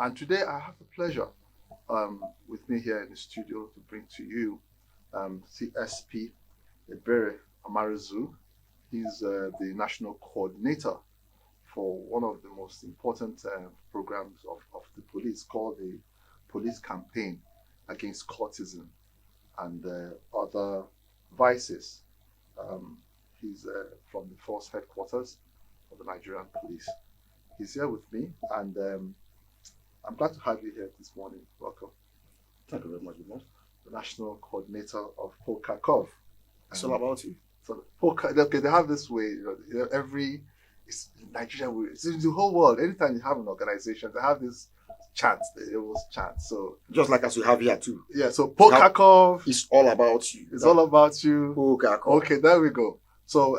And today I have the pleasure with me here in the studio to bring to you CSP Ebere Amarizu. He's the national coordinator for one of the most important programs of the police called the Police Campaign Against Cultism and other vices. He's from the force headquarters of the Nigerian police. He's here with me, and I'm glad to have you here this morning. Welcome. Thank you very much, Limon. The national coordinator of Pocacov. It's all about you. So okay, they have this way. It's Nigeria. It's in the whole world. Anytime you have an organization, they have this chant. They always chant. So just like as we have here too. Yeah. So Pocacov. It's all about you. It's all about you. Pocacov. Okay, there we go. So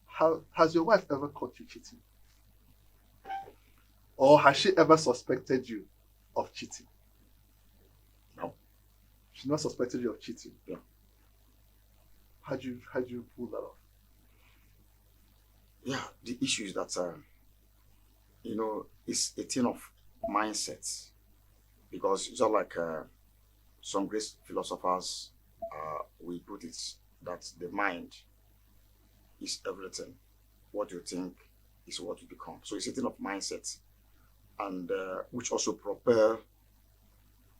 how has your wife ever caught you cheating? Or has she ever suspected you of cheating? No. She's not suspected you of cheating? Yeah. How'd you pull that off? Yeah, the issue is that, it's a thing of mindset. Because it's not like some great philosophers, we put it that the mind is everything. What you think is what you become. So it's a thing of mindset. And which also propel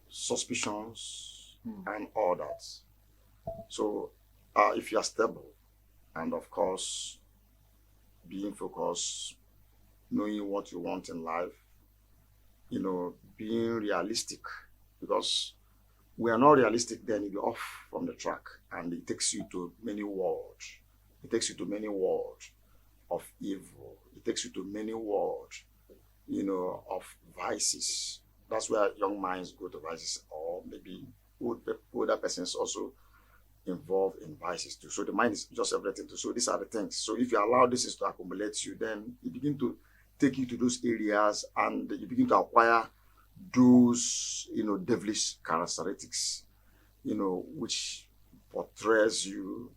suspicions and all that. So if you are stable and of course being focused, knowing what you want in life, being realistic, because we are not realistic, then you'll be off from the track and it takes you to many worlds. It takes you to many worlds of evil. It takes you to many worlds of vices. That's where young minds go to vices, or maybe older persons also involved in vices too. So the mind is just everything too. So these are the things. So if you allow this to accumulate you, then it begin to take you to those areas and you begin to acquire those, devilish characteristics, which portrays you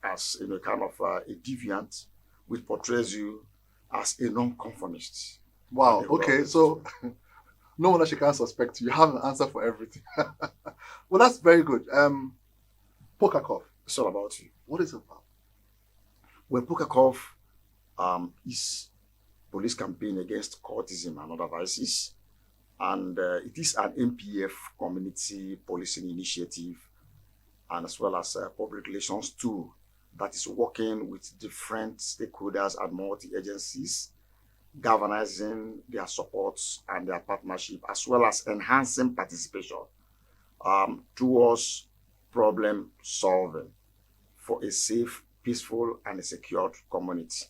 as, kind of a deviant, which portrays you as a non-conformist. Wow. Okay. So no one actually can suspect you. You have an answer for everything. Well, that's very good. Pocacov. It's all about you. What is it about? Well, Pocacov is police campaign against cultism and other vices. And it is an MPF community policing initiative, and as well as public relations tool that is working with different stakeholders and multi-agencies, galvanizing their supports and their partnership, as well as enhancing participation towards problem solving for a safe, peaceful, and a secured community.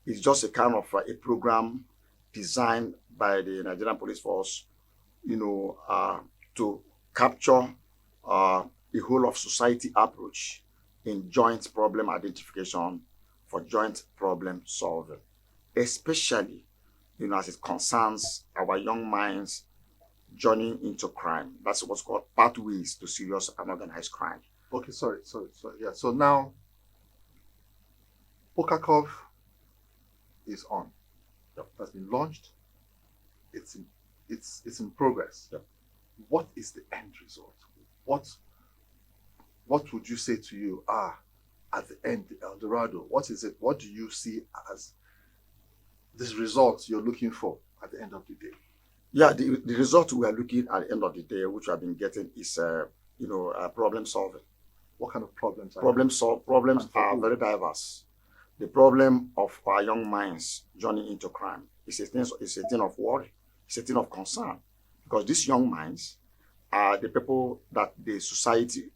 It's just a kind of a program designed by the Nigerian Police Force, to capture a whole of society approach in joint problem identification for joint problem solving, especially, as it concerns our young minds journeying into crime. That's what's called pathways to serious and organized crime. Okay, sorry. Yeah, so now Pocacov is on. Yep. Has been launched. It's in progress. Yep. What is the end result? What would you say to you? At the end, the El Dorado. What is it? What do you see as this result you're looking for at the end of the day? Yeah, the result we are looking at the end of the day, which we have been getting, is problem solving. What kind of problems? Problems are very diverse. The problem of our young minds journeying into crime is a thing of worry. It's a thing of concern, because these young minds are the people that the society,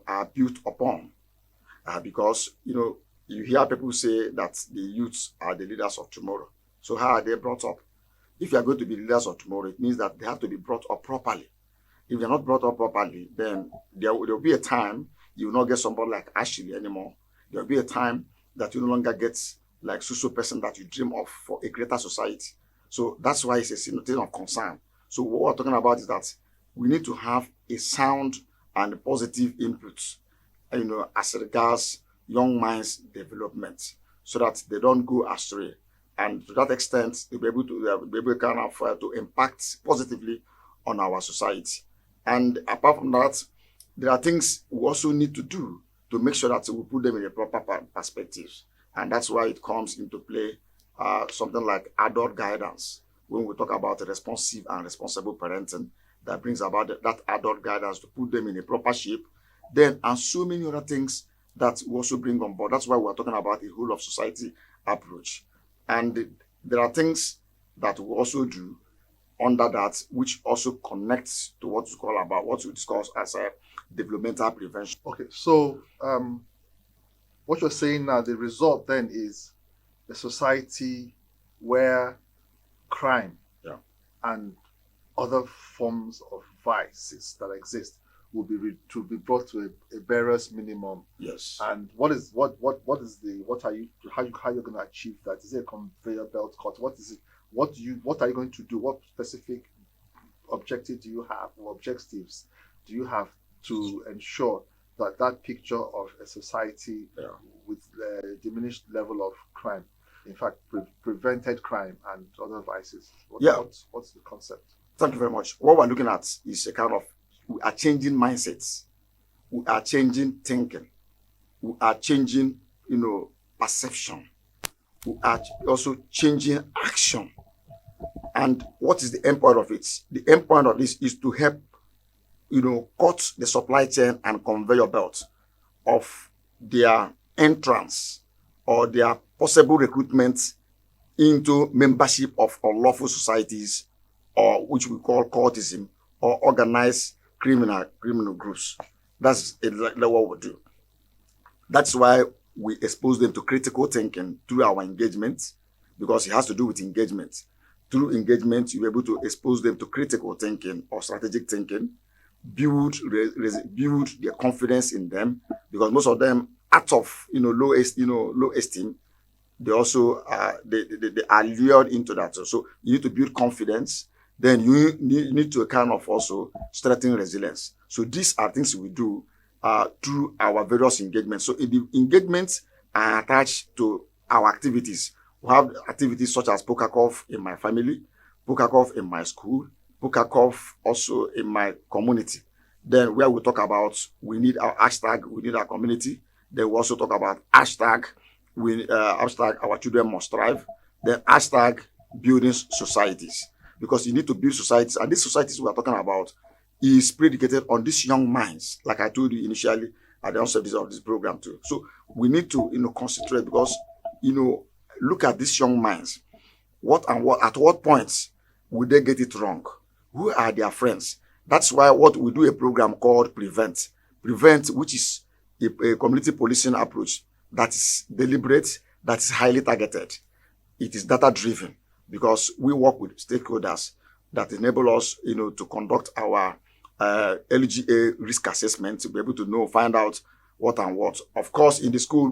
are built upon. Because you hear people say that the youths are the leaders of tomorrow. So how are they brought up? If you are going to be leaders of tomorrow, it means that they have to be brought up properly. If they're not brought up properly, then there will be a time you will not get somebody like Ashley anymore. There will be a time that you no longer get like social person that you dream of for a greater society. So that's why it's a thing of concern. So what we're talking about is that we need to have a sound and positive input, as regards young minds' development, so that they don't go astray and to that extent, they'll be able to impact positively on our society. And apart from that, there are things we also need to do to make sure that we put them in a proper perspective. And that's why it comes into play something like adult guidance. When we talk about responsive and responsible parenting, that brings about that adult guidance to put them in a proper shape. Then, and so many other things that we also bring on board. That's why we're talking about a whole of society approach. And there are things that we also do under that, which also connects to what we discuss as a developmental prevention. Okay, so what you're saying now, the result then is a society where crime and other forms of vices that exist will be brought to a barest minimum. Yes. And how are you going to achieve that? Is it a conveyor belt cut? What is it? What are you going to do? What specific objective do you have, or objectives do you have to ensure that picture of a society with a diminished level of crime, in fact, prevented crime and other vices? What's the concept? Thank you very much. What we're looking at is a kind of, we are changing mindsets. We are changing thinking. We are changing, perception. We are also changing action. And what is the end point of it? The end point of this is to help, cut the supply chain and conveyor belt of their entrance or their possible recruitment into membership of unlawful societies, or which we call cultism, or organized criminal groups. That's exactly what we do. That's why we expose them to critical thinking through our engagement, because it has to do with engagement. Through engagement, you're able to expose them to critical thinking or strategic thinking, build their confidence in them, because most of them, out of low esteem, they also they are lured into that. So you need to build confidence. Then you need to kind of also strengthen resilience. So these are things we do through our various engagements. So the engagements are attached to our activities. We have activities such as Pocacov in my family, Pocacov in my school, Pocacov also in my community. Then where we talk about we need our hashtag, we need our community. Then we also talk about hashtag our children must thrive. Then hashtag building societies. Because you need to build societies, and these societies we are talking about is predicated on these young minds, like I told you initially at the onset of this program too. So we need to concentrate, because look at these young minds. At what points will they get it wrong? Who are their friends? That's why we do a program called Prevent, which is a community policing approach that is deliberate, that is highly targeted. It is data driven, because we work with stakeholders that enable us, to conduct our LGA risk assessment, to be able to find out what and what. Of course, in the school,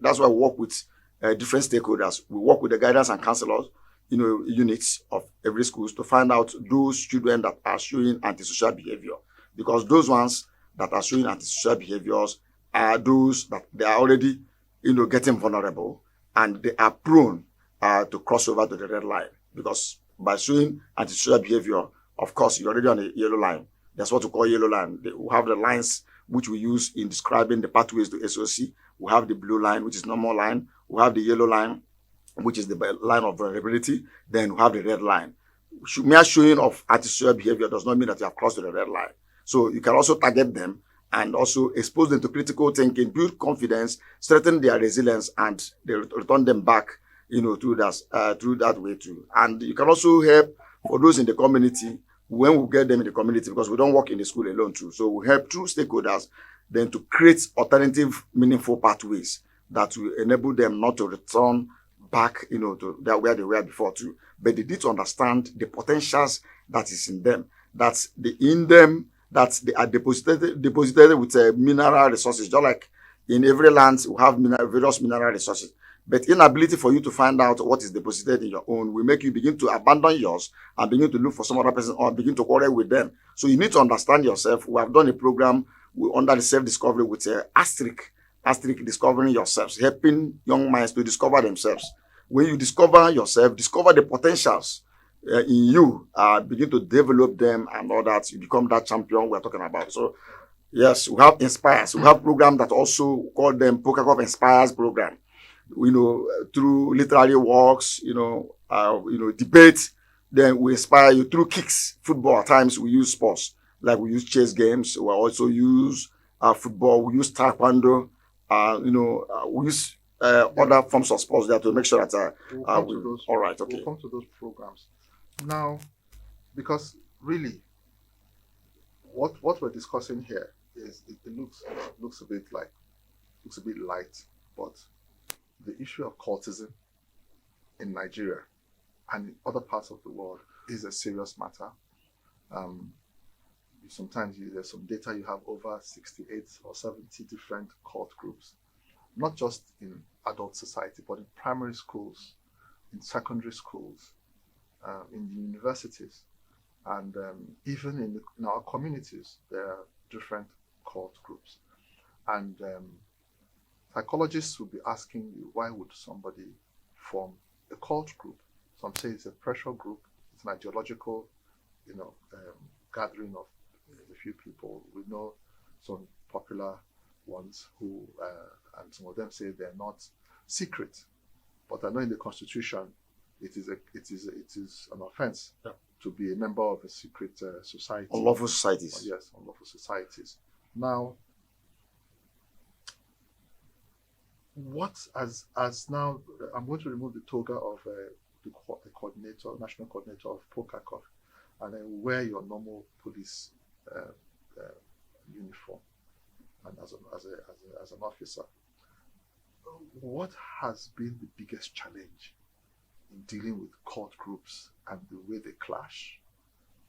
that's why we work with different stakeholders. We work with the guidance and counselors, units of every school to find out those children that are showing antisocial behavior, because those ones that are showing antisocial behaviors are those that they are already, getting vulnerable, and they are prone to cross over to the red line, because by showing antisocial behavior, of course, you're already on a yellow line. That's what we call yellow line. We have the lines which we use in describing the pathways to SOC. We have the blue line, which is normal line. We have the yellow line, which is the line of vulnerability. Then we have the red line. Mere showing of antisocial behavior does not mean that you have crossed the red line. So you can also target them and also expose them to critical thinking, build confidence, strengthen their resilience, and they return them back through that way too. And you can also help for those in the community when we get them in the community, because we don't work in the school alone too. So we help through stakeholders then to create alternative, meaningful pathways that will enable them not to return back, to where they were before too. But they need to understand the potentials that is in them, that they are deposited with mineral resources, just like in every land we have various mineral resources. But inability for you to find out what is deposited in your own will make you begin to abandon yours and begin to look for some other person or begin to quarrel with them. So you need to understand yourself. We have done a program under the self-discovery with asterisk discovering yourselves, helping young minds to discover themselves. when you discover yourself, discover the potentials in you, begin to develop them and all that, you become that champion we're talking about. So yes, we have Inspires. We have programs that also call them Pocacov Inspires program. Through literary walks, debate. Then we inspire you through kicks, football. At times we use sports, like we use chess games. We also use football. We use taekwondo. We use other forms of sports there to make sure that all right, okay. We'll come to those programs now, because really, what we're discussing here is it looks a bit light, but the issue of cultism in Nigeria and in other parts of the world is a serious matter. Sometimes there's some data, you have over 68 or 70 different cult groups, not just in adult society, but in primary schools, in secondary schools, in the universities, and even in our communities, there are different cult groups. And psychologists will be asking you, why would somebody form a cult group? Some say it's a pressure group, it's an ideological, gathering of a few people. We know some popular ones who, and some of them say they're not secret, but I know in the Constitution it is an offense to be a member of a secret society. Unlawful societies. Yes, unlawful societies. Now, what as now, I'm going to remove the toga of the coordinator, national coordinator of Pocacov, and then wear your normal police uniform, and as an officer. What has been the biggest challenge in dealing with cult groups and the way they clash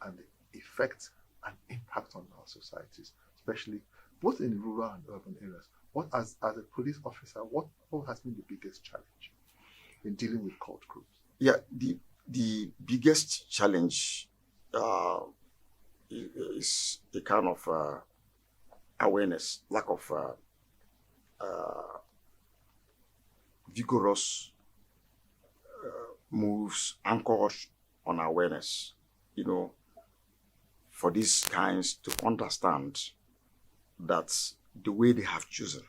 and the effect and impact on our societies, especially both in rural and urban areas? What, as a police officer, what has been the biggest challenge in dealing with cult groups? Yeah, the biggest challenge is a kind of awareness, lack of vigorous moves anchored on awareness, for these kinds to understand that the way they have chosen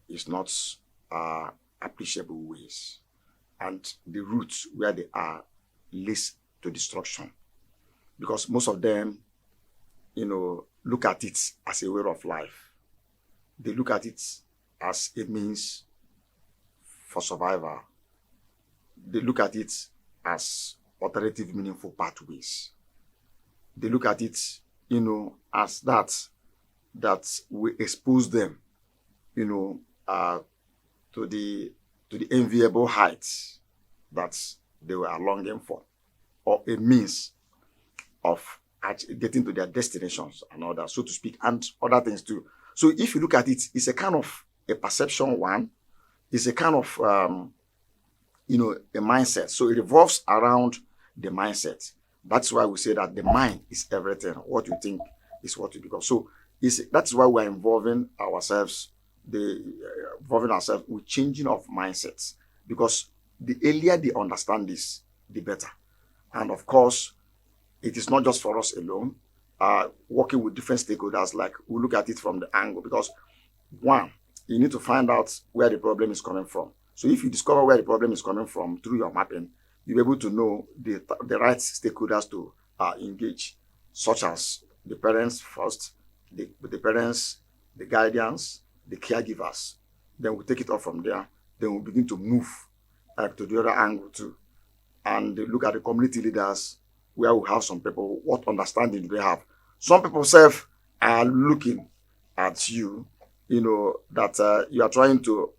is not appreciable ways, and the routes where they are leads to destruction. Because most of them, look at it as a way of life. They look at it as a means for survival. They look at it as alternative, meaningful pathways. They look at it, as that we expose them, to the enviable heights that they were longing for, or a means of getting to their destinations and all that, so to speak, and other things too. So if you look at it, it's a kind of a perception one. It's a kind of, a mindset. So it revolves around the mindset. That's why we say that the mind is everything. What you think is what you become. So that's why we're involving ourselves with changing of mindsets. Because the earlier they understand this, the better. And of course, it is not just for us alone. Working with different stakeholders, like we look at it from the angle. Because one, you need to find out where the problem is coming from. So if you discover where the problem is coming from through your mapping, you'll be able to know the right stakeholders to engage, such as the parents first, the parents, the guardians, the caregivers. Then we take it off from there. Then we begin to move to the other angle too, and look at the community leaders, where we have some people, what understanding do they have? Some people are looking at you, that you are trying to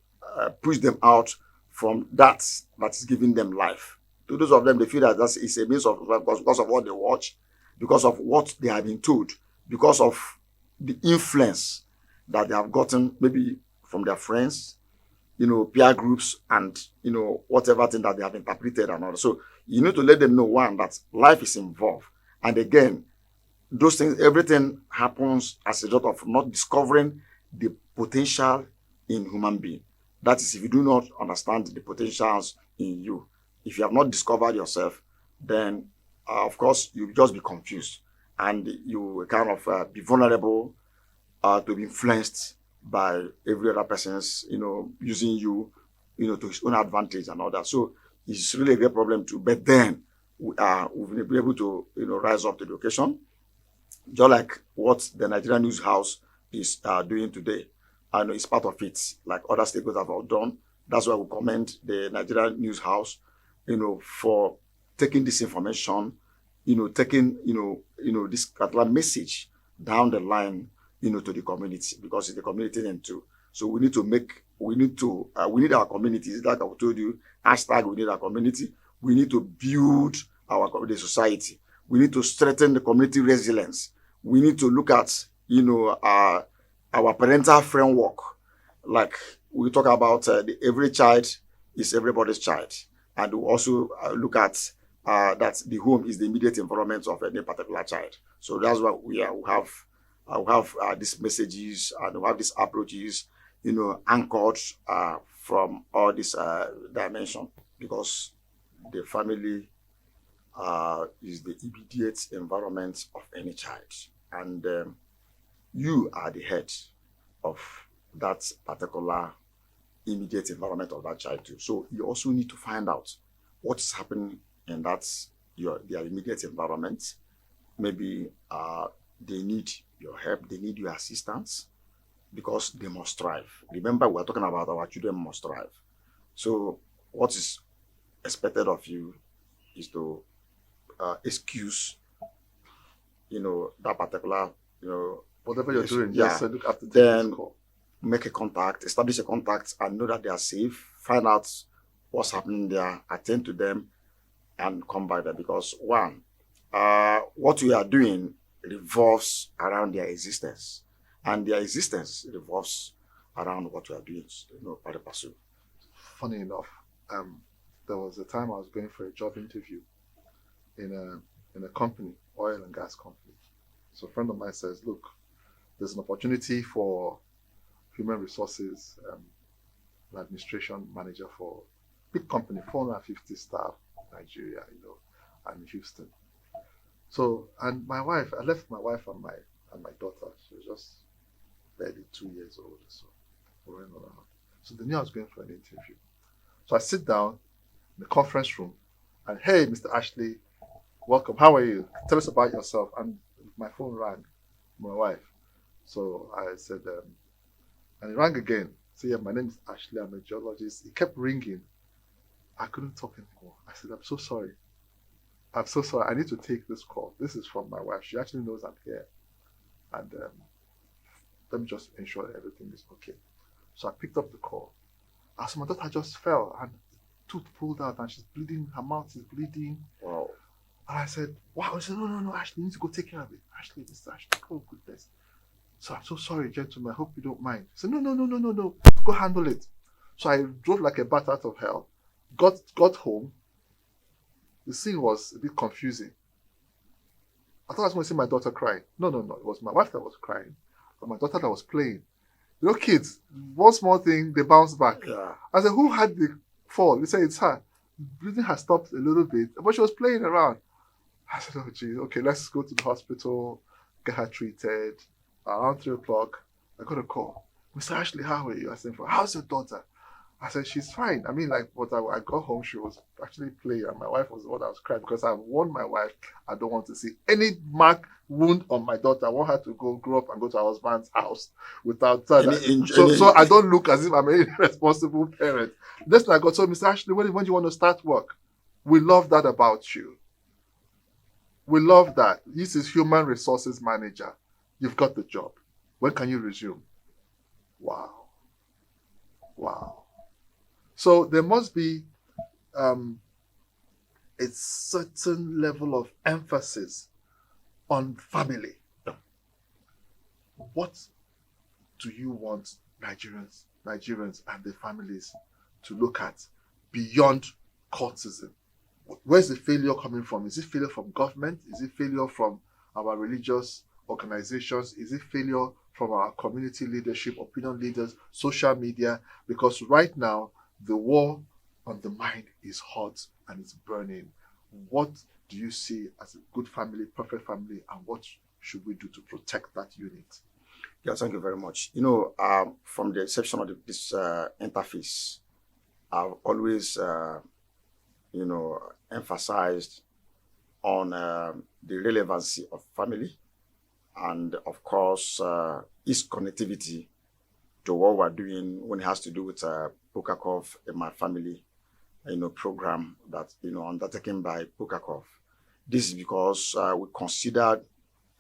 push them out from that is giving them life. To those of them, they feel that is a means of life because of what they watch, because of what they have been told, because of the influence that they have gotten, maybe from their friends, peer groups, and whatever thing that they have interpreted and all. So you need to let them know, one, that life is involved. And again, those things, everything happens as a result of not discovering the potential in human being. That is, if you do not understand the potentials in you, if you have not discovered yourself, then of course you'll just be confused, and you will kind of be vulnerable to be influenced by every other person's, using you, to his own advantage and all that. So it's really a great problem too. But then we've been able to, rise up to the occasion, just like what the Nigerian News House is doing today. I know it's part of it, like other stakeholders have all done. That's why we commend the Nigerian News House, for taking this information, taking, this particular message down the line, to the community, because it's the community then too. So we need our communities, like I told you, hashtag we need our community. We need to build the society. We need to strengthen the community resilience. We need to look at, our parental framework. Like we talk about every child is everybody's child. And we also look at that the home is the immediate environment of any particular child. So that's why we have these messages and we have these approaches, anchored from all this dimension, because the family is the immediate environment of any child. And you are the head of that particular immediate environment of that child too. So you also need to find out what is happening in their immediate environment. Maybe they need your help, they need your assistance, because they must thrive. Remember, we're talking about our children must thrive. So what is expected of you is to excuse, that particular, Whatever you're doing, yeah, just look after then this call. make a contact, establish a contact, and know that they are safe. Find out what's happening there, attend to them, and come back there. Because one, what we are doing revolves around their existence, and their existence revolves around what we are doing, by the pursuit. Funny enough, there was a time I was going for a job interview in a company, oil and gas company. So a friend of mine says, look, there's an opportunity for human resources administration manager for big company, 450 staff, Nigeria, and Houston. So, and my wife, I left my wife and my daughter. She was just barely 2 years old or so. We went around. So they knew I was going for an interview. So I sit down in the conference room and, hey, Mr. Ashley, welcome. How are you? Tell us about yourself. And my phone rang, my wife. So I said, and it rang again. So yeah, my name is Ashley. I'm a geologist. It kept ringing. I couldn't talk anymore. I said, I'm so sorry. I'm so sorry. I need to take this call. This is from my wife. She actually knows I'm here. And let me just ensure that everything is okay. So I picked up the call. So my daughter just fell and tooth pulled out and she's bleeding. Her mouth is bleeding. Wow. And I said, wow. I said, no, Ashley, you need to go take care of it. Ashley, Mr. Ashley, oh goodness. So I'm so sorry, gentlemen. I hope you don't mind. I said, no. Go handle it. So I drove like a bat out of hell. Got home. The scene was a bit confusing. I thought I was going to see my daughter crying. No. It was my wife that was crying. And my daughter that was playing. Kids, one small thing, they bounce back. Yeah. I said, who had the fall? They said, it's her. Breathing has stopped a little bit, but she was playing around. I said, oh, geez, okay, let's go to the hospital, get her treated. Around 3 o'clock, I got a call. Mr. Ashley, how are you? I said, how's your daughter? I said, she's fine. I mean, but I got home, she was actually playing, and my wife was the one that was crying because I warned my wife I don't want to see any mark, wound on my daughter. I want her to grow up and go to her husband's house without so I don't look as if I'm an irresponsible parent. That's like I got told, Mr. Ashley, when do you want to start work? We love that about you. We love that. This is human resources manager. You've got the job. When can you resume? Wow. So there must be a certain level of emphasis on family. What do you want Nigerians and their families to look at beyond cultism? Where's the failure coming from? Is it failure from government? Is it failure from our religious organizations? Is it failure from our community leadership, opinion leaders, social media? Because right now, the war on the mind is hot and it's burning. What do you see as a good family, perfect family, and what should we do to protect that unit? Yeah, thank you very much. From the inception of this interface, I've always, emphasized on the relevancy of family and, of course, its connectivity to what we're doing when it has to do with Pocacov and my family, program that, undertaken by Pocacov. This is because we considered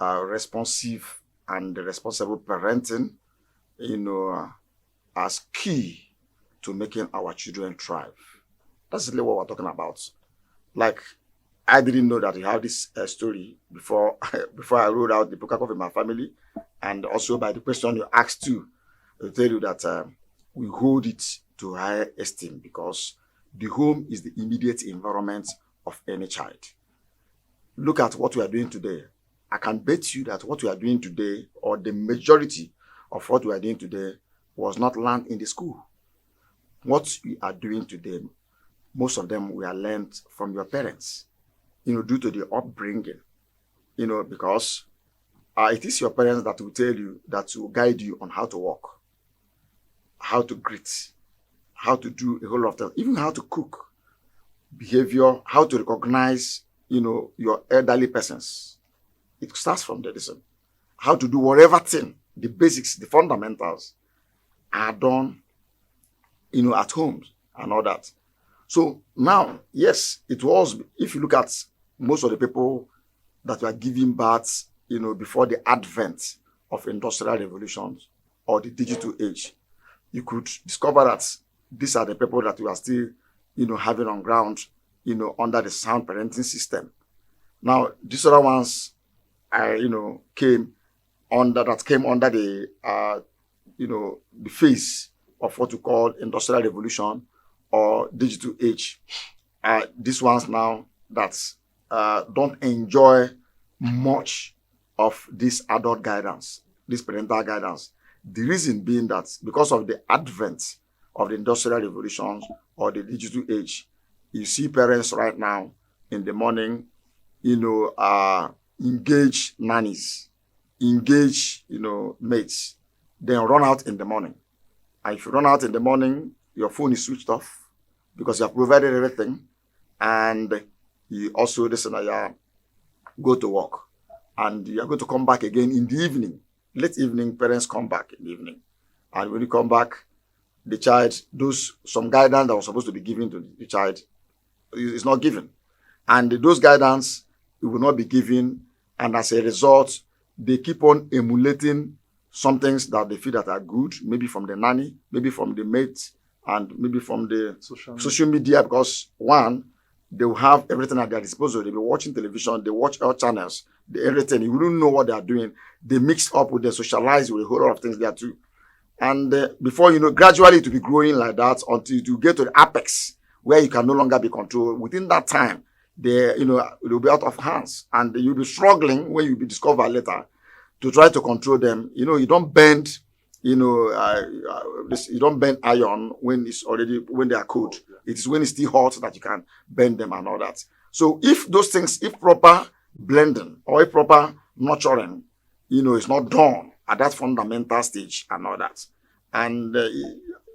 responsive and responsible parenting, as key to making our children thrive. That's really what we're talking about. Like, I didn't know that you have this story before before I wrote out the Pocacov in my family, and also by the question you asked too, I'll tell you that we hold it to high esteem because the home is the immediate environment of any child. Look at what we are doing today. I can bet you that what we are doing today, or the majority of what we are doing today, was not learned in the school. What we are doing today, most of them we are learned from your parents, due to the upbringing, because it is your parents that will tell you, that will guide you on how to walk, how to greet, how to do a whole lot of things, even how to cook, behavior, how to recognize, your elderly persons. It starts from there. Listen, how to do whatever thing, the basics, the fundamentals are done, at home and all that. So now, yes, it was, if you look at most of the people that were giving birth, before the advent of industrial revolutions or the digital age, you could discover that these are the people that we are still, having on ground, under the sound parenting system. Now, these other ones, came under the, the face of what we call industrial revolution or digital age. These ones now that don't enjoy much of this adult guidance, this parental guidance. The reason being that because of the advent of the industrial revolutions or the digital age, you see parents right now in the morning, engage nannies, engage, mates, then run out in the morning. And if you run out in the morning, your phone is switched off because you have provided everything, and you also go to work, and you are going to come back again in the evening. Late evening, parents come back in the evening, and when you come back, the child, some guidance that was supposed to be given to the child is not given, and those guidance will not be given, and as a result, they keep on emulating some things that they feel that are good, maybe from the nanny, maybe from the mate, and maybe from the social media, because one, they will have everything at their disposal. They'll be watching television, they watch all channels, everything. You wouldn't know what they are doing. They mix up with, they socialize with a whole lot of things there too. And before you know, gradually it will be growing like that until you get to the apex where you can no longer be controlled. Within that time, it will be out of hands, and you'll be struggling when you'll be discovered later to try to control them. You don't bend, you don't bend iron when they are cold. It is when it's still hot that you can bend them and all that. So if those things, if proper blending or if proper nurturing, is not done at that fundamental stage and all that, and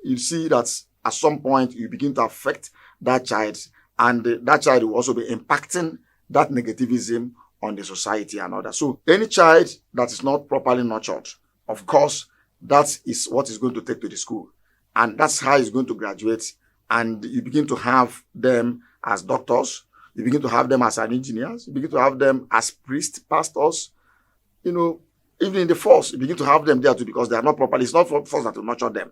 you see that at some point you begin to affect that child, and that child will also be impacting that negativism on the society and all that. So any child that is not properly nurtured, of course, that is what is going to take to the school, and that's how he's going to graduate. And you begin to have them as doctors, you begin to have them as engineers, you begin to have them as priests, pastors, even in the force, you begin to have them there too, because they are not properly, it's not for force that will nurture them.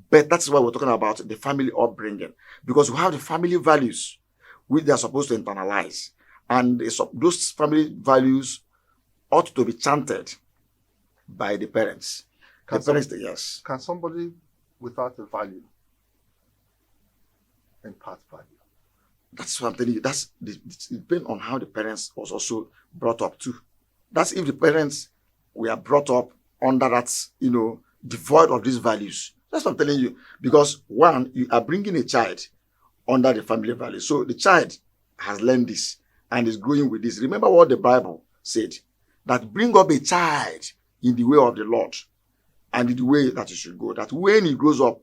But that's why we're talking about the family upbringing, because we have the family values which they are supposed to internalize. And those family values ought to be chanted by the parents. Yes. Can somebody without a value impart value? That's what I'm telling you. It depends on how the parents was also brought up too. That's if the parents we are brought up under that, devoid of these values. That's what I'm telling you. Because one, you are bringing a child under the family values. So the child has learned this and is growing with this. Remember what the Bible said, that bring up a child in the way of the Lord and in the way that he should go, that when he grows up,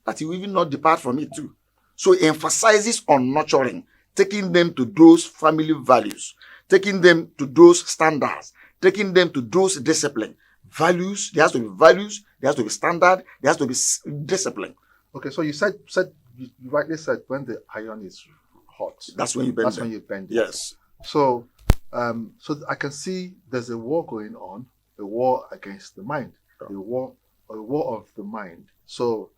that he will even not depart from it too. So he emphasizes on nurturing, taking them to those family values, taking them to those standards, taking them to those discipline. Values, there has to be values, there has to be standard, there has to be discipline. Okay, so you you rightly said when the iron is hot, that's when you bend. That's when you bend it. Yes. So, so I can see there's a war going on, a war against the mind, a war of the mind. So,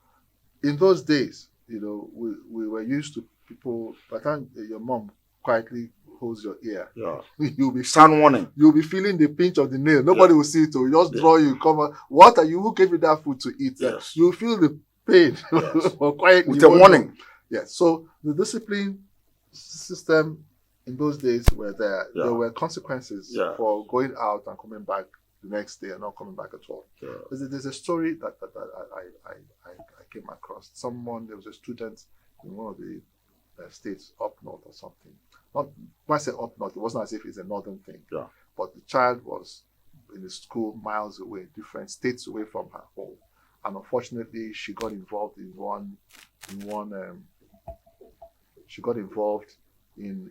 in those days, we were used to people. By the time your mom quietly holds your ear, you'll be sound warning. You'll be feeling the pinch of the nail. Nobody will see it. So just draw you. Come on. What are you? Who gave you that food to eat? Yes. You feel the pain. Yes. Or quietly with a warning. Yes. So the discipline system in those days were there. Yeah. There were consequences for going out and coming back the next day and not coming back at all. Yeah. There's a story that I came across. There was a student in one of the states up north or something. Not when I say up north, it wasn't as if it's a northern thing. Yeah. But the child was in a school miles away, different states away from her home. And unfortunately, she got involved in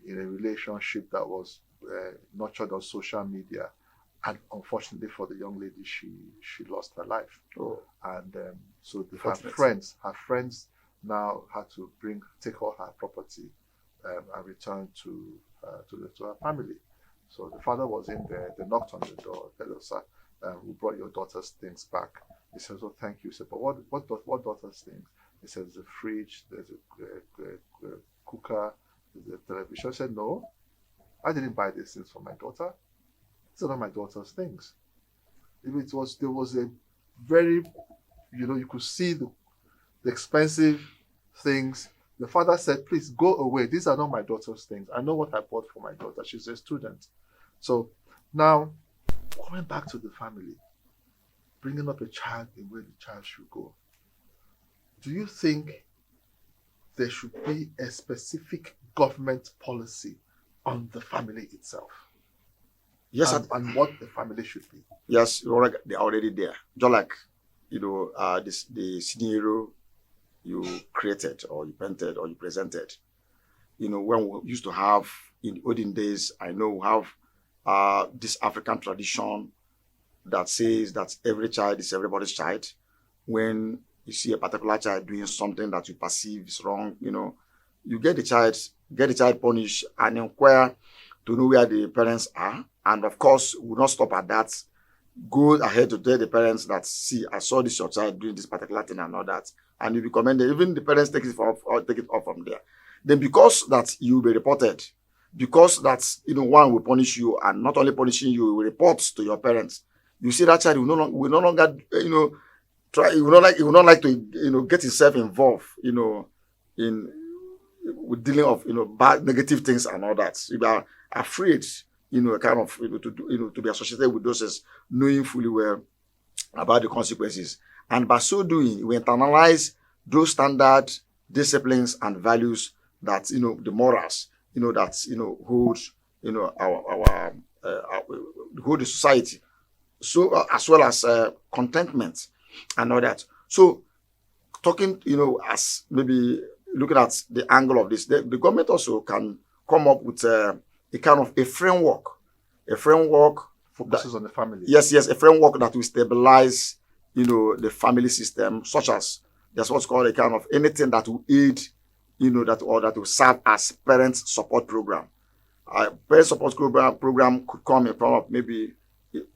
a relationship that was nurtured on social media. And unfortunately for the young lady, she lost her life. Oh. And so her friends now had to take all her property and return to her family. So the father was in there. They knocked on the door. Hello, sir. We brought your daughter's things back. He says, "Oh, thank you." He said, "But what daughter's things?" He says, "There's a fridge. There's a cooker. There's a television." I said, "No, I didn't buy these things for my daughter. These are not my daughter's things." There was a very, you could see the expensive things. The father said, "Please go away. These are not my daughter's things. I know what I bought for my daughter. She's a student." So now, coming back to the family, bringing up a child in where the child should go. Do you think there should be a specific government policy on the family itself? Yes, and what the family should be? Yes, they're already there. Just like, the scenario you created or you painted or you presented. When we used to have, in the olden days, I know we have this African tradition that says that every child is everybody's child. When you see a particular child doing something that you perceive is wrong, you get the child punished and inquire to know where the parents are. And of course, we will not stop at that. Go ahead to tell the parents that, "See, I saw this your child doing this particular thing and all that." And you'll be commended. Even the parents take it off from there. Then because that you will be reported, because that, one will punish you, and not only punishing you, will report to your parents. You see that child will no longer, try. He will not like to, get himself involved, with dealing of, bad, negative things and all that. You are afraid, kind of, to be associated with those, knowing fully well about the consequences. And by so doing, we internalize those standard disciplines and values that, the morals, that, hold, hold the society. So, as well as contentment and all that. So, talking, as maybe looking at the angle of this, the government also can come up with a kind of a framework focuses on the family. Yes, a framework that will stabilize, the family system, such as there's what's called a kind of anything that will aid, that will serve as parent support program. Parent support program could come in form of maybe,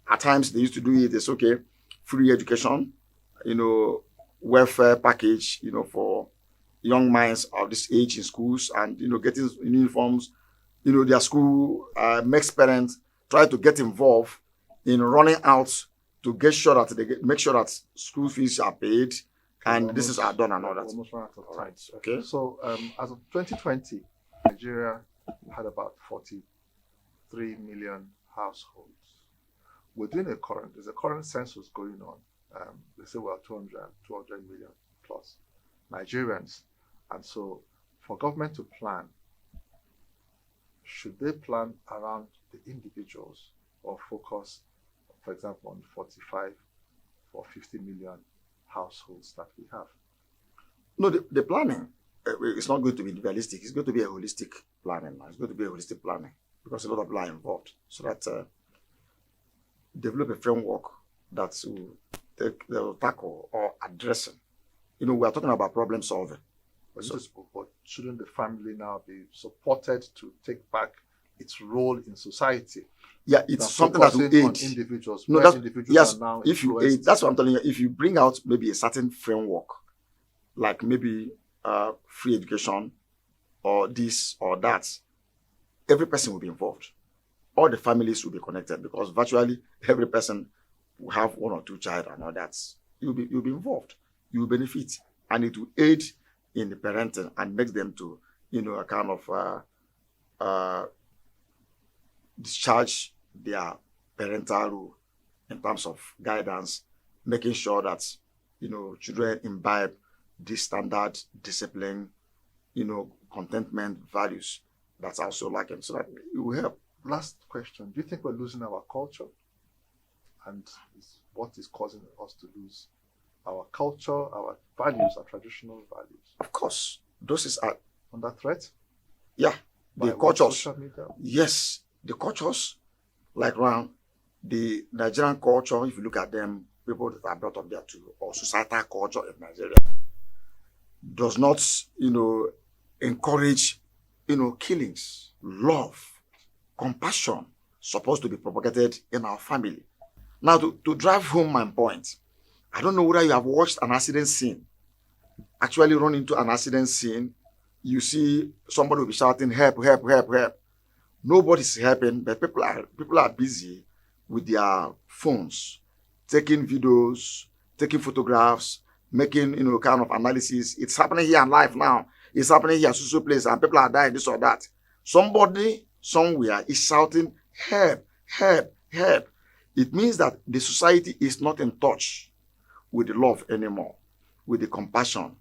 at times they used to do it. It's okay, free education, welfare package, for young minds of this age in schools, and getting uniforms. Their school makes parents try to get involved in running out to get sure that make sure that school fees are paid, and this is done and all that. Almost run out of time. Okay. So as of 2020, Nigeria had about 43 million households. there's a current census going on. They say we're 200 million plus Nigerians. And so for government to plan, should they plan around the individuals or focus, for example, on 45 or 50 million households that we have? No, the planning it's not going to be realistic. It's going to be a holistic planning. It's going to be a holistic planning because a lot of people are involved. So that develop a framework that will tackle or addressing. We are talking about problem solving. But shouldn't the family now be supported to take back its role in society? Yeah, it's something that will aid individuals. No, that's individuals yes. Are now if you aid, that's what I'm telling you. If you bring out maybe a certain framework, like maybe free education, or this or that, every person will be involved. All the families will be connected because virtually every person will have one or two child and all that. You'll be involved. You will benefit, and it will aid in the parenting and makes them to a kind of discharge their parental role in terms of guidance, making sure that children imbibe this standard discipline, contentment values that's also lacking, so that it will help. Last question: do you think we're losing our culture, and what is causing us to lose our culture, our values, our traditional values? Of course, those are under threat. Yeah, the cultures. Social media? Yes, the cultures, like around the Nigerian culture. If you look at them, people that are brought up there too, or societal culture in Nigeria, does not, encourage, killings, love, compassion, supposed to be propagated in our family. Now, to drive home my point, I don't know whether you have watched an accident scene. Actually run into an accident scene, you see somebody will be shouting, help, help, help, help. Nobody's helping, but people are busy with their phones, taking videos, taking photographs, making kind of analysis. It's happening here in life now. It's happening here at social place, and people are dying, this or that. Somebody somewhere is shouting, help, help, help. It means that the society is not in touch with the love anymore, with the compassion,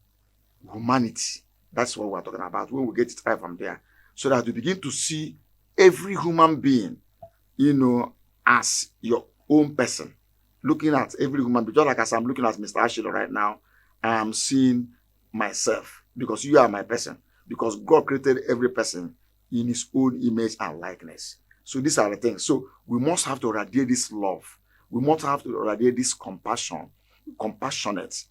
humanity. That's what we're talking about when we get it right from there. So that you begin to see every human being, as your own person. Looking at every human being, just like as I'm looking at Mr. Ashilo right now, I am seeing myself because you are my person. Because God created every person in his own image and likeness. So these are the things. So we must have to radiate this love. We must have to radiate this compassion, compassionate,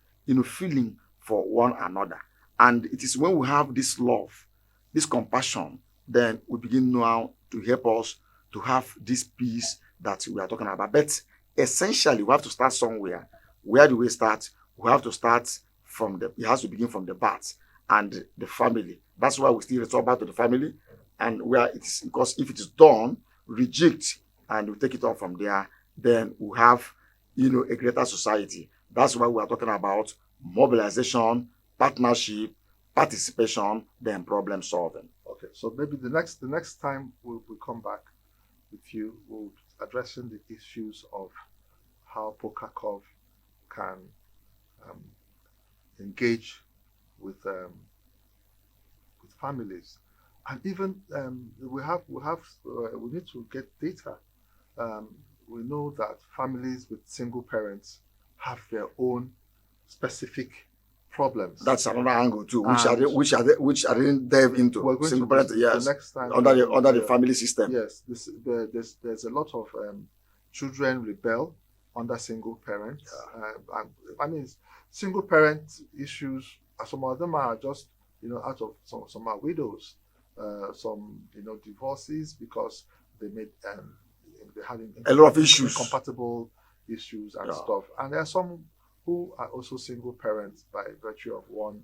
feeling for one another. And it is when we have this love, this compassion, then we begin now to help us to have this peace that we are talking about. But essentially, we have to start somewhere. Where do we start? We have to start it has to begin from the birth and the family. That's why we still return back to the family. And where it is, because if it is done, reject, and we take it on from there, then we have, a greater society. That's why we are talking about mobilization, partnership, participation, then problem solving. Okay, so maybe the next time we'll come back with you, we'll be addressing the issues of how Pocacov can engage with families, and even we need to get data. We know that families with single parents have their own specific problems. That's another angle too, which I didn't delve into. Single parent, yes. The next time under the family system. Yes, there's a lot of children rebel under single parents. Yeah. Single parent issues. Some of them are just out of some are widows. Some divorces because they made they had a lot of issues, incompatible issues and stuff. And there are some who are also single parents by virtue of one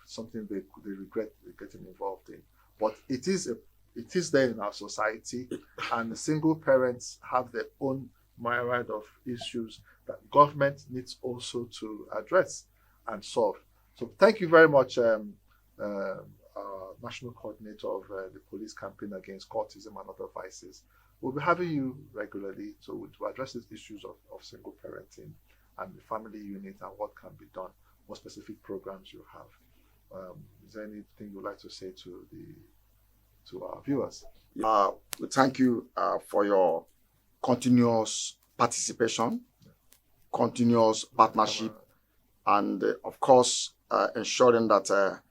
something they regret getting involved in. But it is there in our society, and the single parents have their own myriad of issues that government needs also to address and solve. So thank you very much, National Coordinator of the Police Campaign Against Cultism and Other Vices. we'll be having you regularly to address these issues of single parenting and the family unit and what can be done, what specific programs you have. Is there anything you'd like to say to our viewers? We thank you for your continuous participation, continuous partnership, and of course, ensuring that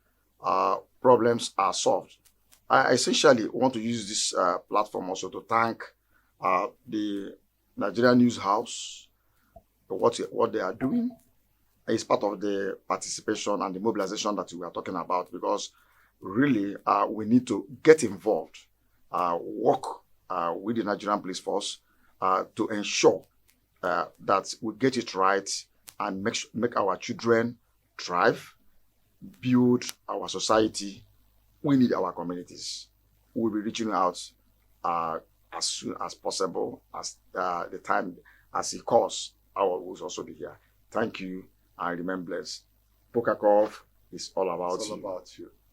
problems are solved. I essentially want to use this platform also to thank the Nigerian News House for what they are doing. It's part of the participation and the mobilization that we are talking about, because really we need to get involved, work with the Nigerian police force to ensure that we get it right and make our children thrive, build our society. We need our communities. We'll be reaching out as soon as possible, as the time as it calls. I will also be here. Thank you, and remain blessed. Pocacov is all about It's all you. about you.